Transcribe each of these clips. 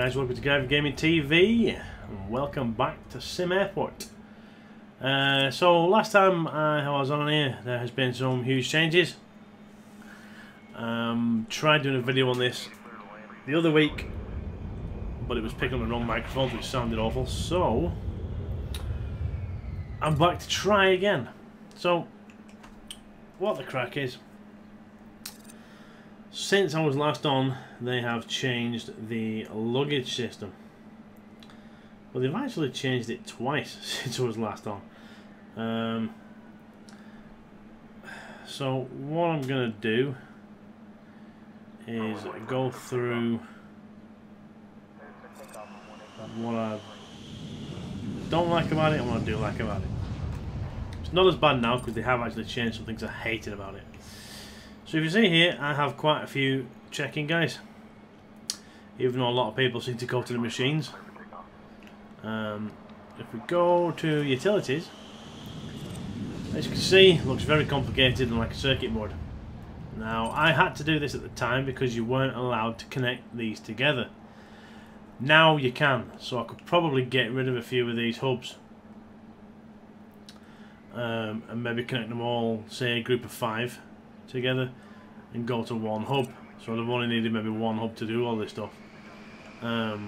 guys, welcome to Gravity Gaming TV and welcome back to SimAirport. So last time I was on here there has been some huge changes. Tried doing a video on this the other week but it was picking up the wrong microphone which sounded awful, so I'm back to try again. So what the crack is, since I was last on, they have changed the luggage system. Well, they've actually changed it twice since I was last on. So what I'm going to do is go through what I don't like about it and what I do like about it. It's not as bad now because they have actually changed some things I hated about it. So if you see here, I have quite a few check-in guys, even though a lot of people seem to go to the machines. If we go to utilities, as you can see, it looks very complicated and like a circuit board. Now, I had to do this at the time because you weren't allowed to connect these together. Now you can, so I could probably get rid of a few of these hubs. And maybe connect them all, say a group of 5 together and go to one hub. So I've only needed maybe one hub to do all this stuff. Because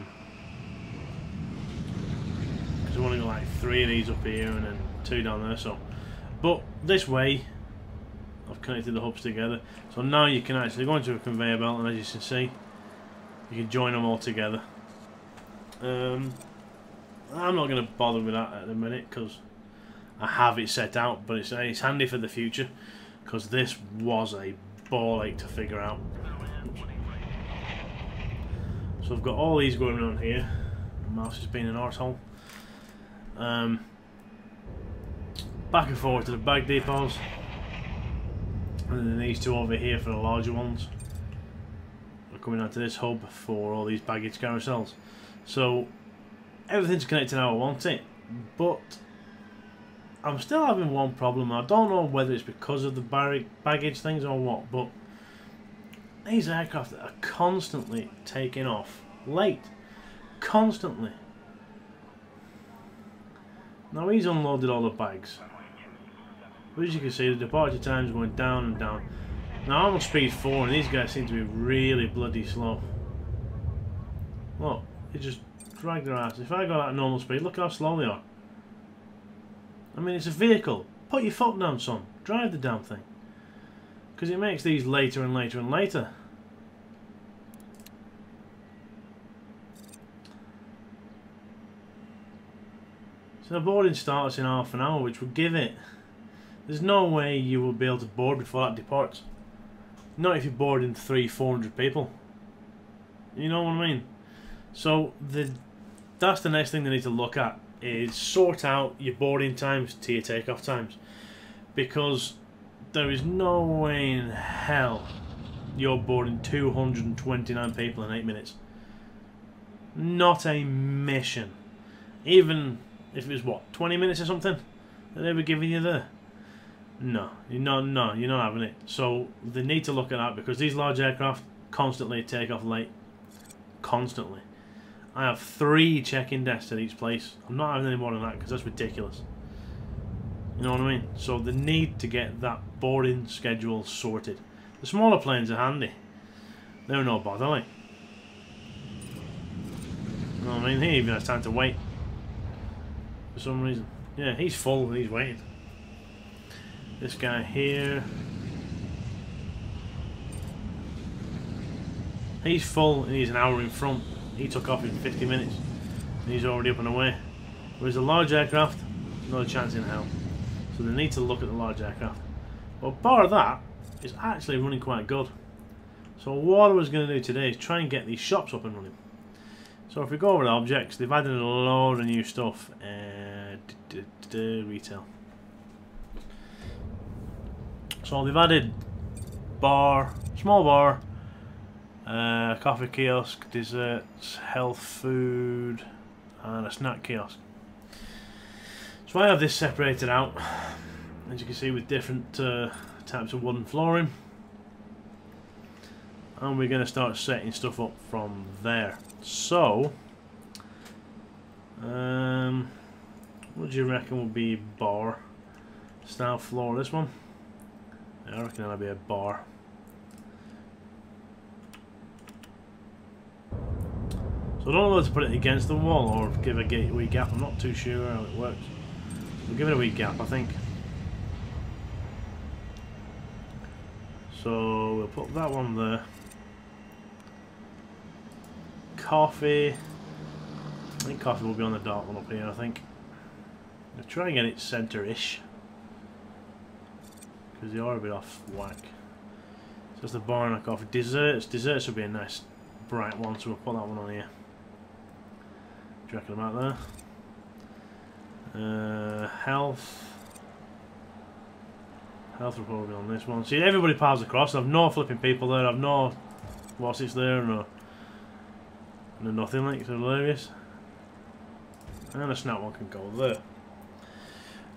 I've only got like 3 of these up here and then 2 down there. So, but this way I've connected the hubs together. So now you can actually go into a conveyor belt and as you can see, you can join them all together. I'm not going to bother with that at the minute because I have it set out, but it's handy for the future because this was a ball ache to figure out. So I've got all these going on here. The mouse has been an arsehole. Back and forward to the bag depots, and then these 2 over here for the larger ones are coming out to this hub for all these baggage carousels. So everything's connected how I want it, but I'm still having one problem. I don't know whether it's because of the baggage things or what, but these aircraft are constantly taking off late. Constantly. Now he's unloaded all the bags. But as you can see, the departure time is going down and down. Now I'm on speed 4 and these guys seem to be really bloody slow. Look, they just drag their ass. If I go at normal speed, look how slow they are. I mean, it's a vehicle. Put your foot down, son. Drive the damn thing. Because it makes these later and later and later. So the boarding starts in half an hour, which would give it. There's no way you will be able to board before that departs. Not if you're boarding 300-400 people. You know what I mean? So that's the next thing they need to look at, is sort out your boarding times to your takeoff times, because there is no way in hell you're boarding 229 people in 8 minutes. Not a mission. Even if it was what, 20 minutes or something that they were giving you there. No, you're not having it. So they need to look at that because these large aircraft constantly take off late. Constantly. I have 3 check-in desks at each place. I'm not having any more than that because that's ridiculous. You know what I mean? So they need to get that boarding schedule sorted. The smaller planes are handy. They're no bother, like. You know what I mean? He even has time to wait. For some reason. Yeah, he's full and he's waiting. This guy here. He's full and he's an hour in front. He took off in 50 minutes and he's already up and away. Whereas a large aircraft, not a chance in hell. So they need to look at the large aircraft. Well, bar that, it's actually running quite good. So what I was going to do today is try and get these shops up and running. So if we go over to objects, they've added a load of new stuff. Retail. So they've added bar, small bar, coffee kiosk, desserts, health food, and a snack kiosk. So I have this separated out, as you can see, with different types of wooden flooring. and we're going to start setting stuff up from there. So, what do you reckon will be bar style floor? This one? Yeah, I reckon that'll be a bar. So I don't know whether to put it against the wall or give a wee gap. I'm not too sure how it works. We'll give it a wee gap, I think. So we'll put that one there. Coffee. I think coffee will be on the dark one up here, I think. I'll try and get it centre-ish, because they are a bit off whack. So that's the bar and the coffee. Desserts. Desserts would be a nice bright one, so we'll put that one on here. Do you reckon about there? Health. Health will probably be on this one. See, everybody piles across. I've no flipping people there. I've no what's it's there. No nothing like. It's hilarious. And a snap one can go there.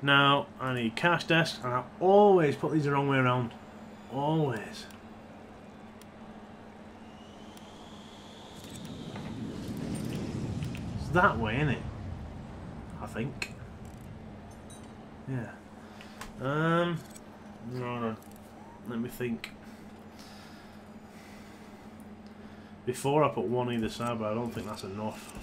Now I need cash desk, and I always put these the wrong way around. Always. It's that way, isn't it? I think. Yeah. No. Let me think. Before I put one either side, but I don't think that's enough.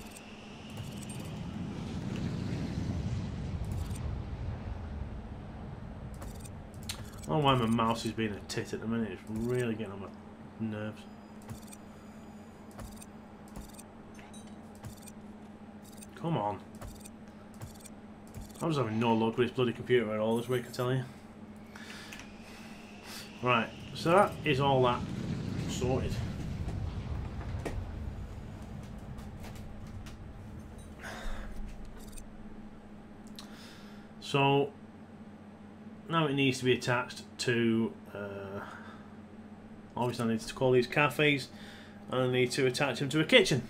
I don't know why my mouse is being a tit at the minute. It's really getting on my nerves. Come on. I was having no luck with this bloody computer at all this week, I tell you. Right, so that is all that sorted. So now it needs to be attached to obviously I need to call these cafes, and I need to attach them to a kitchen.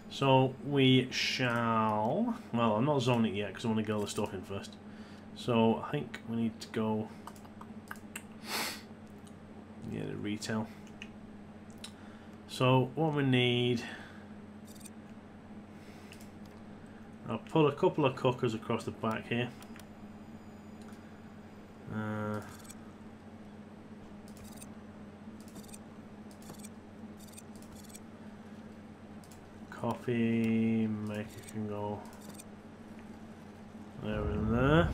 So we shall, well, I'm not zoning it yet because I want to get all the stuff in first. So I think we need to go, yeah, the retail. So what we need, I'll put a couple of cookers across the back here. Coffee maker can go there and there.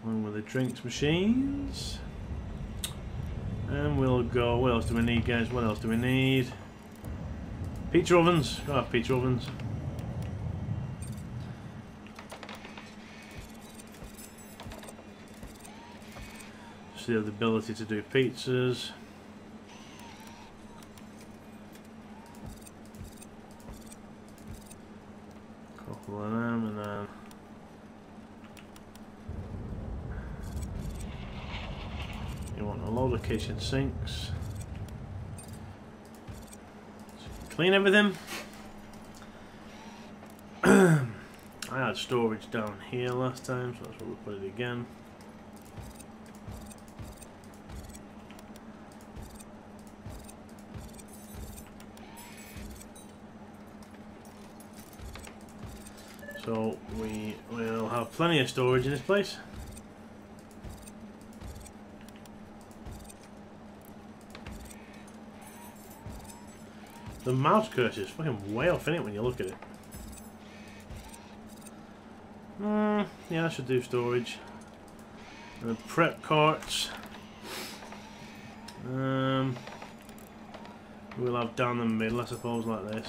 Along with the drinks machines. And we'll go, what else do we need, guys? What else do we need? Pizza ovens. Gotta have pizza ovens. So you have the ability to do pizzas. Couple of them, and then you want a load of kitchen sinks. Clean everything. I had storage down here last time, so that's where we put it again. So we will have plenty of storage in this place. The mouse cursor is fucking way off in it when you look at it. Yeah, that should do storage. And the prep carts. We'll have down the middle, I suppose, like this.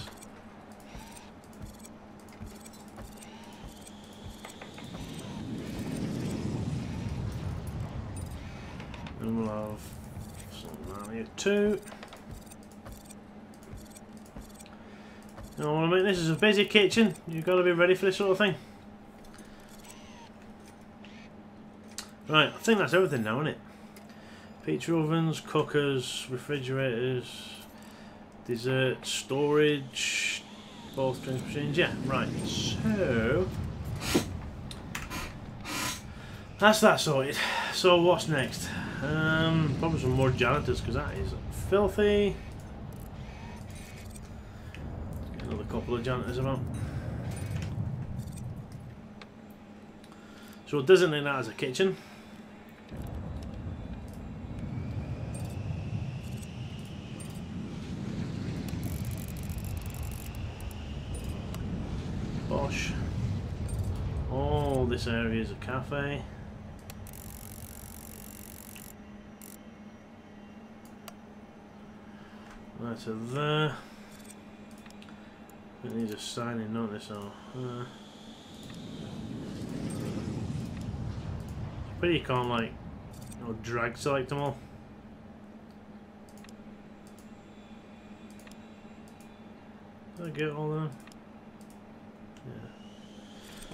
And we'll have something around here too. You know what I mean? This is a busy kitchen. You've got to be ready for this sort of thing. Right, I think that's everything now, isn't it? Pizza ovens, cookers, refrigerators, dessert, storage, both drinks machines. Yeah, right. So That's that sorted. So what's next? Probably some more janitors because that is filthy. Let's get another couple of janitors about. So we'll designate that as a kitchen. Bosh. All this area is a cafe. That's a there. It needs a sign in, don't they? So but you can't like, you know, drag select them all. Did I get all of them? Yeah.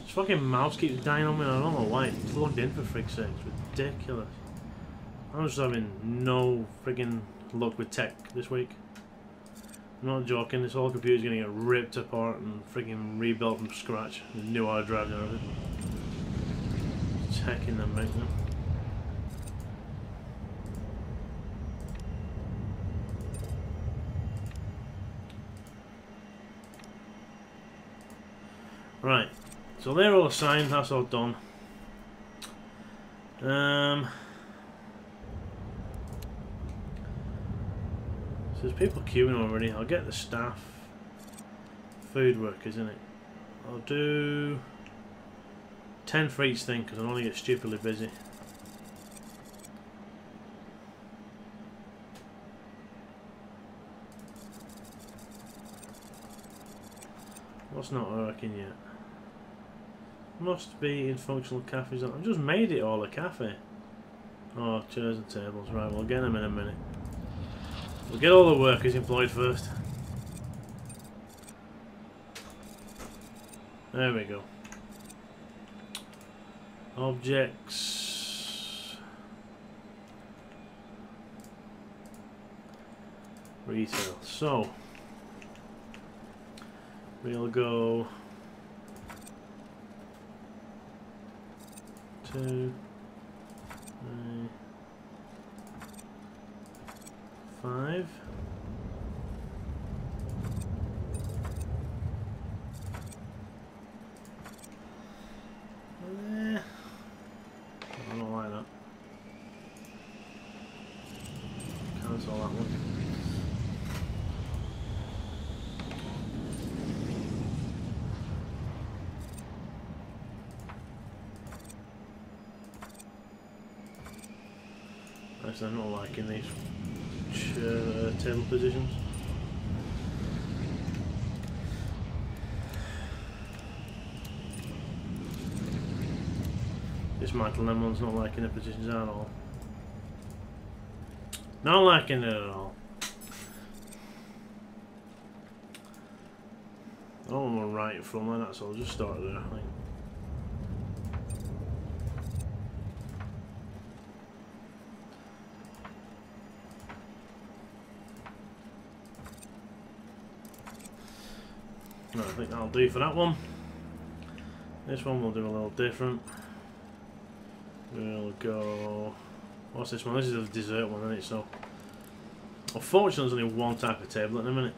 This fucking mouse keeps dying on me. I don't know why. It's logged in for frick's sake. It's ridiculous. I'm just having no friggin' luck with tech this week. I'm not joking. This whole computer's gonna get ripped apart and friggin' rebuilt from scratch. With new hard drives and everything. Tech in the making. Right, so they're all assigned, that's all done. So there's people queuing already. I'll get the staff, food workers in it. I'll do 10 for each thing because I don't want to get stupidly busy. What's not working yet? Must be in functional cafes. I've just made it all a cafe. Oh, chairs and tables. Right, we'll get them in a minute. We'll get all the workers employed first. There we go. Objects. Retail. So we'll go 2, 3, 5. I don't like that. Cancel that one. Actually, I'm not liking these table positions. Dismantle them ones, not liking the positions at all. Not liking it at all. I don't want to right it from there, that's all. Just start there, I think. No, I think that'll do for that one. This one we'll do a little different. We'll go... What's this one? This is a dessert one, isn't it? So, unfortunately, there's only one type of table at the minute.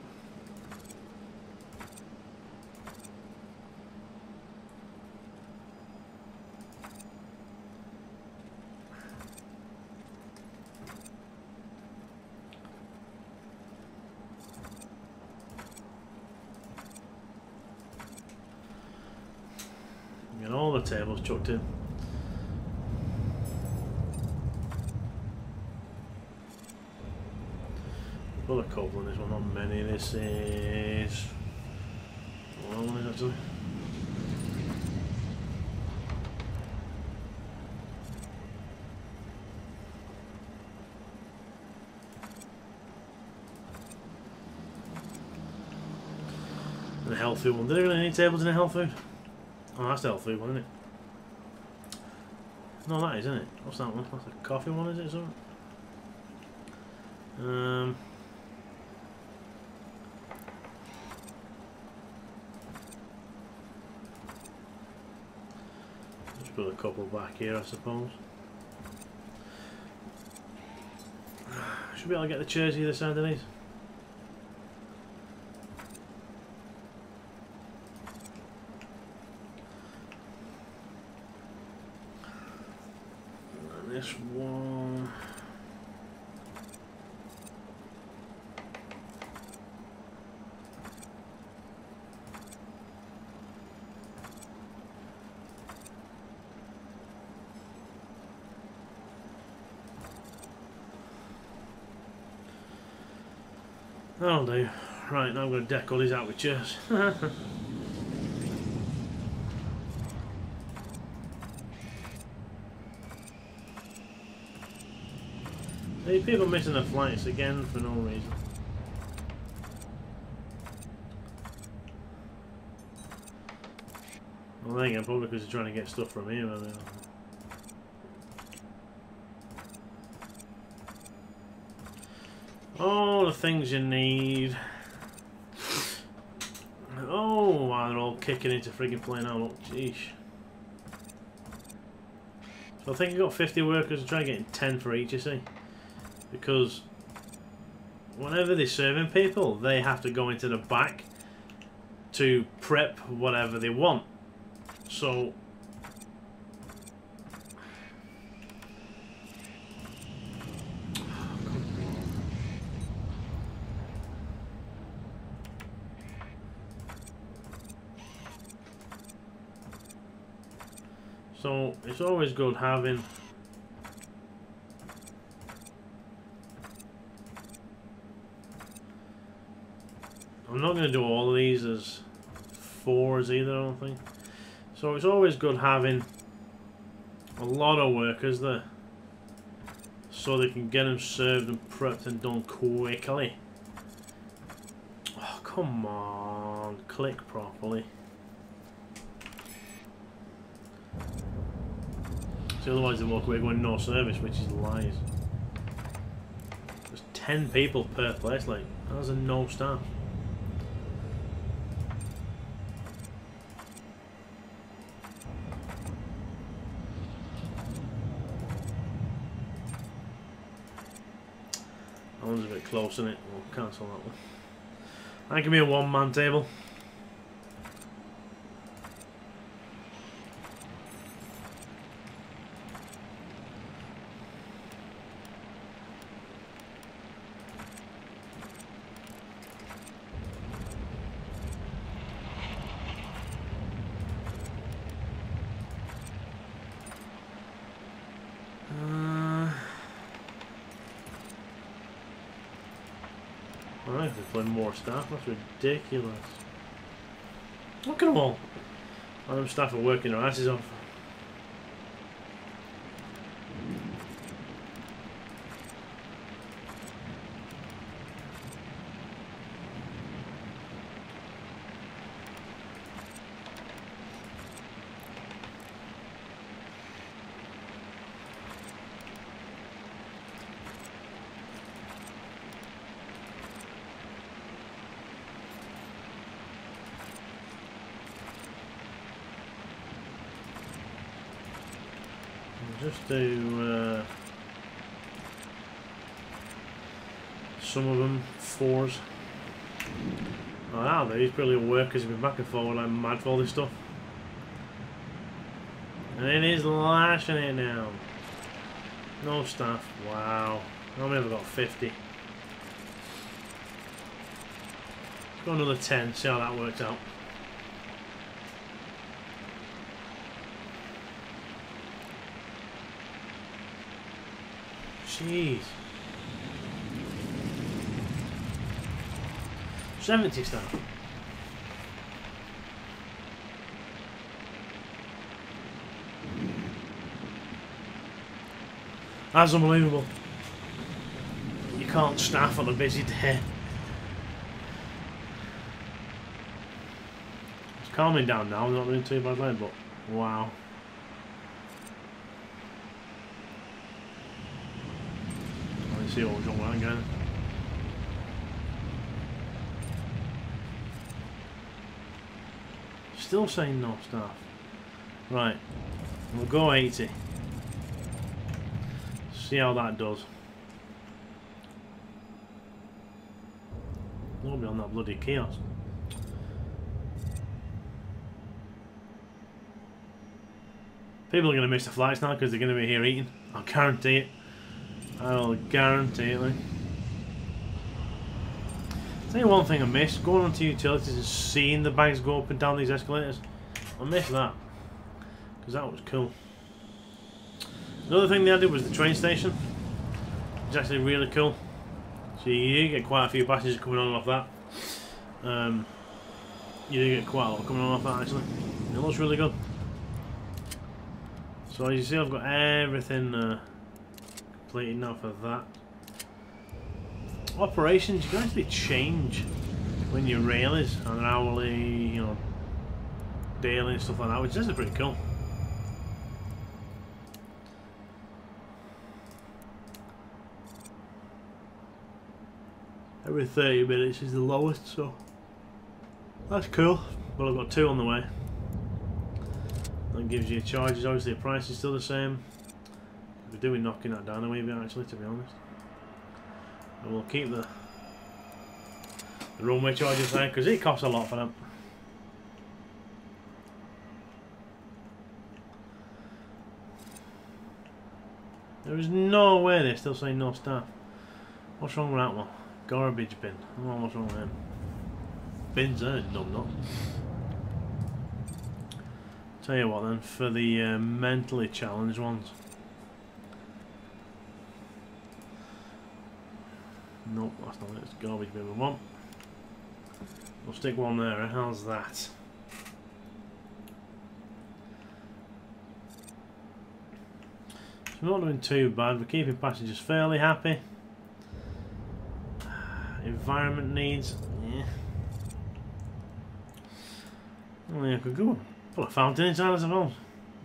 Get all the tables chucked in. Put a couple in this one, not many. This is... Well, one is actually. And the health food one. Did there really any tables in the health food? Oh, that's the health food one, isn't it? No, that is, isn't it? What's that one? That's a coffee one, is it, or something? Just put a couple back here, I suppose. Should be able to get the chairs either side of these. And this one. That'll do. Right, now I'm going to deck all these out with chairs. These people missing the flights again for no reason. Well, there you go, probably because they're trying to get stuff from here. All the things you need. Oh, wow, they're all kicking into friggin' plane now, look, jeez. So I think you've got 50 workers, and try getting 10 for each, you see. Because whenever they're serving people, they have to go into the back to prep whatever they want. So it's always good having I'm not going to do all of these as 4s either, I don't think. So it's always good having a lot of workers there so they can get them served and prepped and done quickly. Oh, come on, click properly. So otherwise they walk away going no service, which is lies. There's 10 people per place, like, that's a no staff. That one's a bit close, isn't it? We'll cancel that one. That can be a one-man table. Alright, they're playing more staff, that's ridiculous. Look at them all. All them staff are working their asses off. Just do some of them 4s. Oh, now these brilliant workers have been back and forward like mad for all this stuff. And it is lashing it now. No staff. Wow. I've never got 50. Let's go another 10, see how that works out. Jeez. 70 staff. That's unbelievable. You can't staff on a busy day. It's calming down now, I'm not doing too badly, but wow. See what was wrong with that again. Still saying no staff. Right. We'll go 80. See how that does. Nobody on that bloody kiosk. People are going to miss the flights now because they're going to be here eating. I'll guarantee it. I'll guarantee it. Like. Tell you one thing I miss, going onto utilities and seeing the bags go up and down these escalators. I miss that. Because that was cool. Another thing they added was the train station. It's actually really cool. So you get quite a few passengers coming on and off that. You do get quite a lot coming on and off that actually. It looks really good. So as you see, I've got everything completed now for that. Operations, you can actually change when your rail is on an hourly, you know, daily and stuff like that, which is actually pretty cool. Every 30 minutes is the lowest, so that's cool. But I've got 2 on the way. That gives you charges. Obviously, the price is still the same. We're doing knocking that down a wee bit, actually, to be honest. And we'll keep the runway charges there because it costs a lot for them. There is no way they're still saying no staff. What's wrong with that one? Garbage bin. I don't know what's wrong with them. Bins there, none not. Tell you what then, for the mentally challenged ones. Nope, that's not it. It's garbage bin we want. We'll stick one there. How's that? So we're not doing too bad. We're keeping passengers fairly happy. Environment needs. Yeah. Oh yeah, I could go put a fountain inside as well.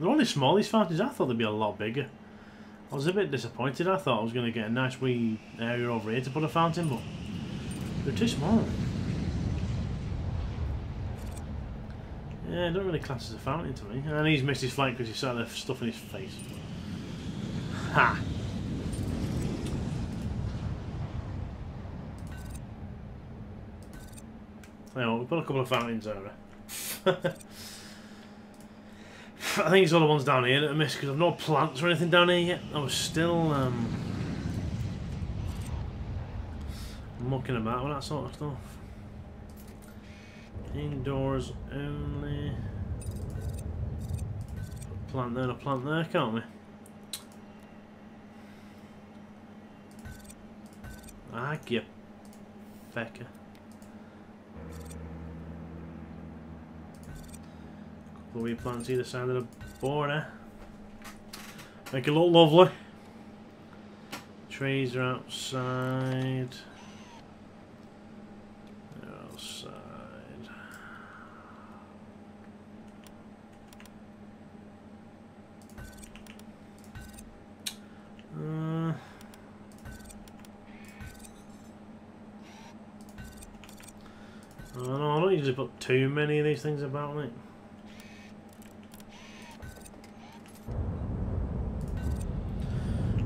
They're only small, these fountains. I thought they'd be a lot bigger. I was a bit disappointed. I thought I was going to get a nice wee area over here to put a fountain, but they're too small. Yeah, it don't really class as a fountain to me. And he's missed his flight because he started there stuffing his face. Ha! Hang on, we'll put a couple of fountains over. I think it's all the ones down here that I missed because I've no plants or anything down here yet. I was still mucking about with that sort of stuff. Indoors only. Plant there and a plant there, can't we? Ah, you fecker. Couple of wee plants either side of the border. Make it look lovely. Trees are outside. They're outside. I don't usually put too many of these things about, mate.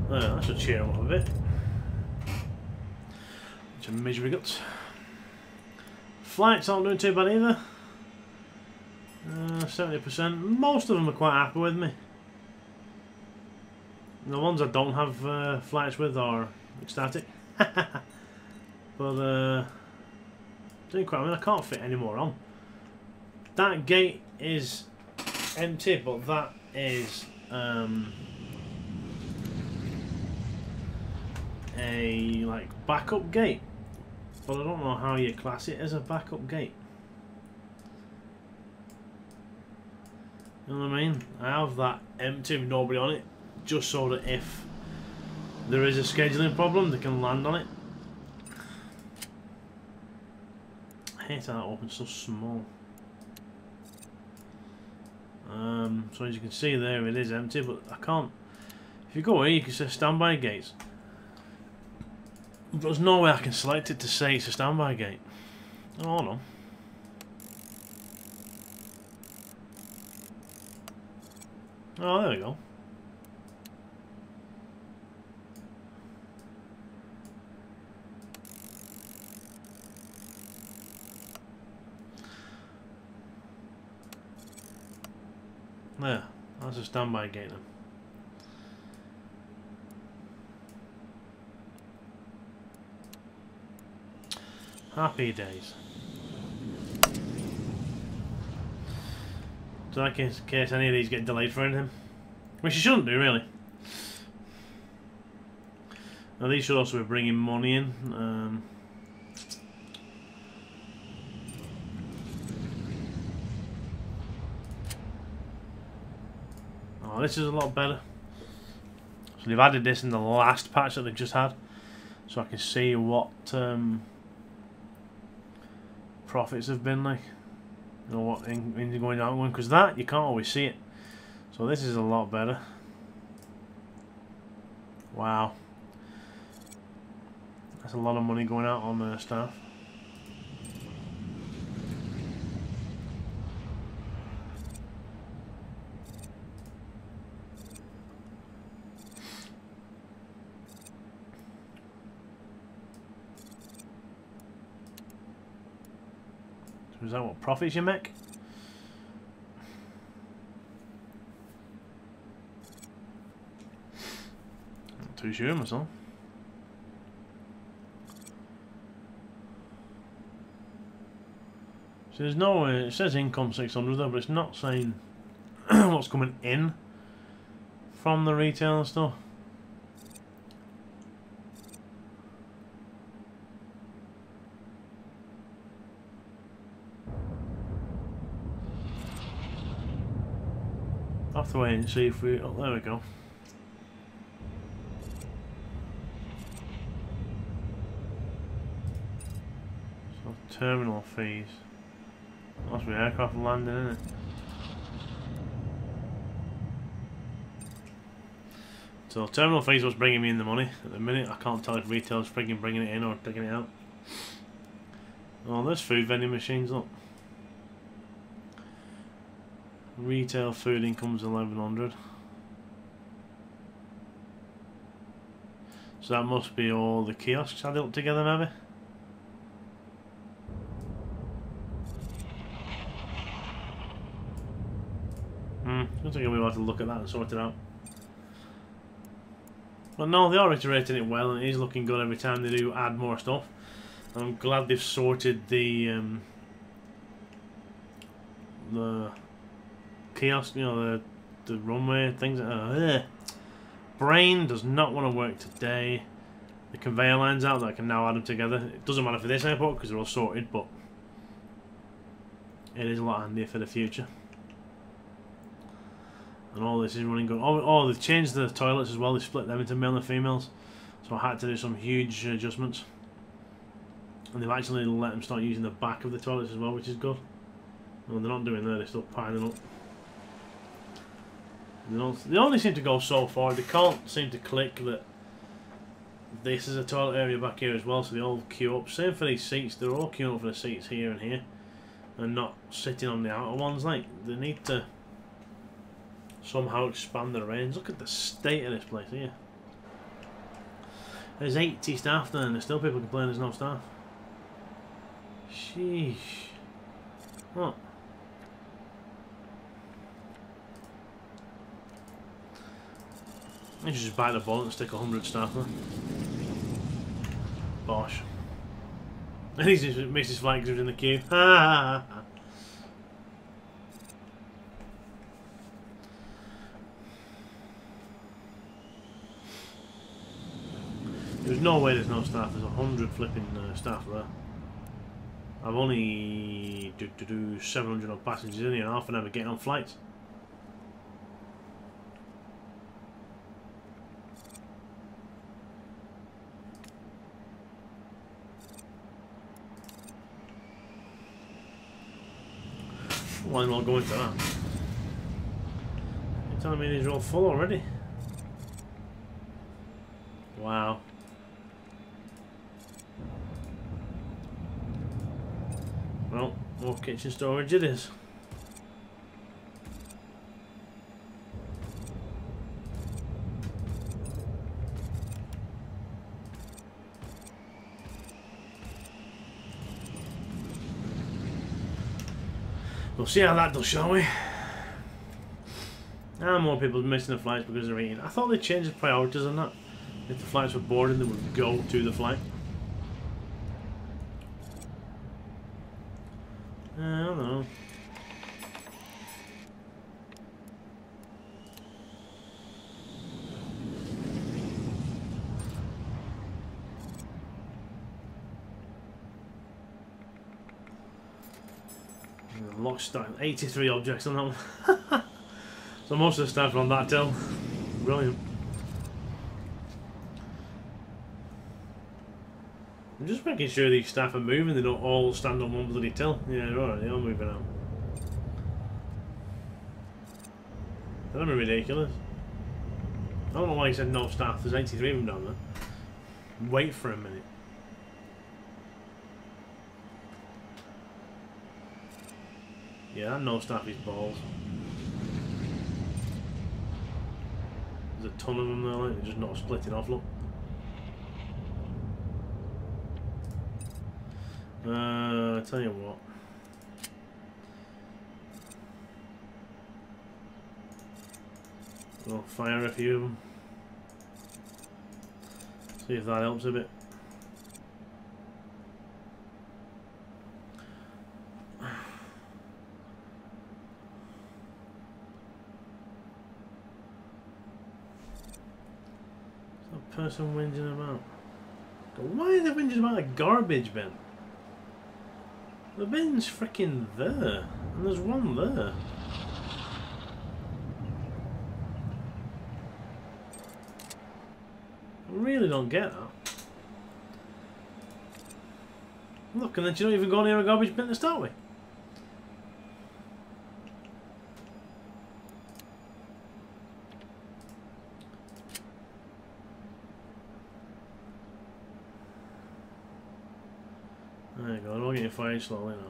Well, that should cheer them up a bit. Which are misery guts. Flights aren't doing too bad either. 70%. Most of them are quite happy with me. The ones I don't have flights with are ecstatic. But doing quite. I mean, I can't fit any more on. That gate is empty, but that is a like backup gate. But I don't know how you class it as a backup gate. You know what I mean? I have that empty with nobody on it, just so that if there is a scheduling problem, they can land on it. I hate how that opens so small. So as you can see there, it is empty, but I can't. If you go here, you can say standby gates. But there's no way I can select it to say it's a standby gate. Oh, hold on. Oh, there we go. There, that's a standby gate then. Happy days. So in case any of these get delayed for anything. Which you shouldn't do, really. Now these should also be bringing money in. Oh, this is a lot better. So they've added this in the last patch that they've just had. So I can see what profits have been like. You know, what in going out one, because that you can't always see it. So this is a lot better. Wow, that's a lot of money going out on staff. So is that what profits you make? Too sure myself. So there's no it says income 600 there, but it's not saying what's coming in from the retail and stuff. I'll have to wait and see if we... oh, there we go. Terminal fees. Must be aircraft landing, isn't it? So terminal fees was bringing me in the money at the minute. I can't tell if retail's bringing it in or taking it out. Oh, there's food vending machines. Look. Retail food income's 1100. So that must be all the kiosks added up together, maybe. I think we'll have to look at that and sort it out. But no, they are iterating it well, and it is looking good every time they do add more stuff. I'm glad they've sorted the kiosk, you know, the runway things. Brain does not want to work today. The conveyor lines out that I can now add them together. It doesn't matter for this airport because they're all sorted, but it is a lot handier for the future. And all this is running good. Oh, they've changed the toilets as well. They split them into male and females. So I had to do some huge adjustments. And they've actually let them start using the back of the toilets as well, which is good. No, they're not doing that. They're still piling up. They only seem to go so far. They can't seem to click that this is a toilet area back here as well. So they all queue up. Same for these seats. They're all queuing up for the seats here and here. And not sitting on the outer ones. Like, they need to somehow expand the range. Look at the state of this place here. There's 80 staff there and there's still people complaining there's no staff. Sheesh. What? I should just bite the bullet and stick 100 staff there. Bosh. And he's just missed his flight because he was in the queue. Ha ha ha. There's no way there's no staff. There's 100 flipping staff there. I've only 700 odd passengers in here and half an hour getting on flights. Why not go into that? You're telling me these are all full already? Wow. Well, more kitchen storage it is. We'll see how that does, shall we? And more people missing the flights because they're eating. I thought they changed the priorities on that. If the flights were boarding, they would go to the flight. I don't know. Lock starting 83 objects on that one. So most of the staff are on that till. Brilliant. I'm just making sure these staff are moving, they don't all stand on one bloody till. Yeah, alright, they're all moving out. That'd be ridiculous. I don't know why he said no staff, there's 83 of them down there. Wait for a minute. Yeah, that no staff is balls. There's a ton of them there, like, they're just not splitting off, look. I tell you what. We'll fire a few of them. See if that helps a bit. Person whinging about. Why are they whinging about a garbage bin? The bin's freaking there, and there's one there. I really don't get that. Look, and then you don't even go near a garbage bin to start with. There you go, I'm getting fired slowly now.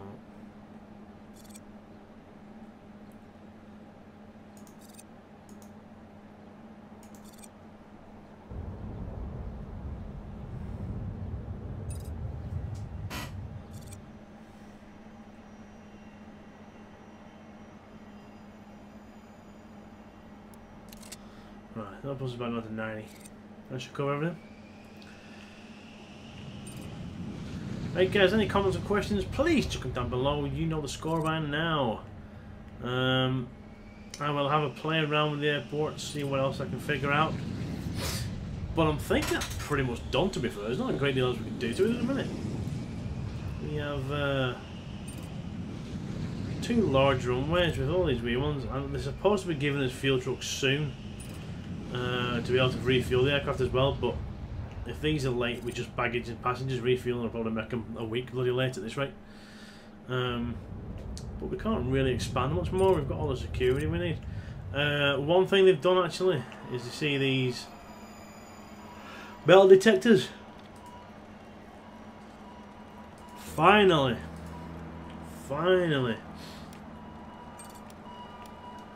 Right, that puts us back down to 90. That should cover everything. Right guys, any comments or questions, please chuck them down below. You know the score by now. I will have a play around with the airport, see what else I can figure out. But I'm thinking that's pretty much done, to be fair. There's not a great deal else we can do to it at the minute. We have 2 large runways with all these wee ones, and they're supposed to be giving us fuel trucks soon to be able to refuel the aircraft as well, but if these are late with just baggage and passengers refueling, I'll probably make them a week bloody late at this rate. But we can't really expand much more. We've got all the security we need. One thing they've done actually is you see these metal detectors. Finally,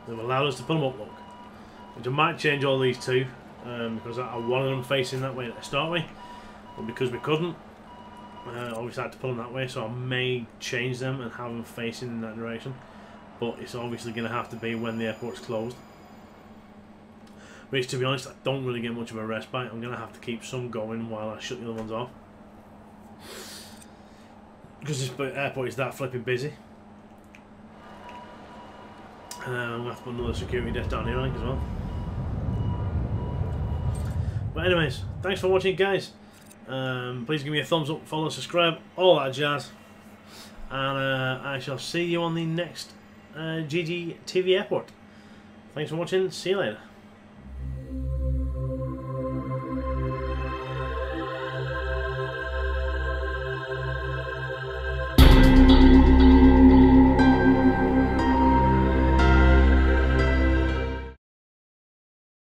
they've allowed us to put them up, look. Which I might change all these too. Because I wanted them facing that way to start with, but because we couldn't, obviously I had to put them that way, so I may change them and have them facing in that direction, but it's obviously going to have to be when the airport's closed, which to be honest I don't really get much of a respite. I'm going to have to keep some going while I shut the other ones off, because this airport is that flipping busy. I'm going to have to put another security desk down here I think as well. But anyways, thanks for watching guys. Please give me a thumbs up, follow, subscribe, all that jazz. And I shall see you on the next GG TV Airport. Thanks for watching, see you later.